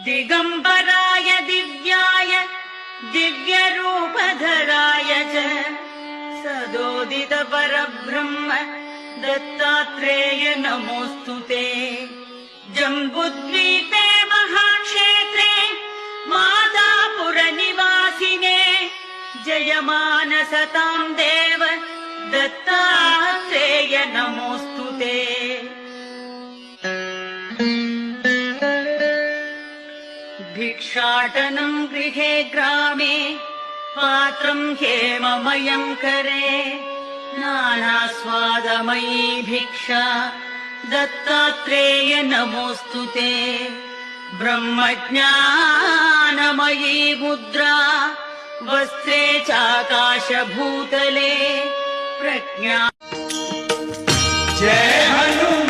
दिगंबराय दिव्याय दिव्यरूपधराय च सदोदित परब्रह्म दत्तात्रेय नमोऽस्तुते। जम्बुद्वीपे महाक्षेत्रे मादापुरनिवासिने जयमानसतां देव दत्तात्रेय नमोऽस्तुते। भिक्षाटनं गृहे ग्रामे पात्रं हेममयं करे नानास्वादमयी भिक्षा दत्तात्रेय नमोऽस्तुते। ब्रह्मज्ञानमयी मुद्रा वस्त्रे चाकाशभूतले प्रज्ञा। जय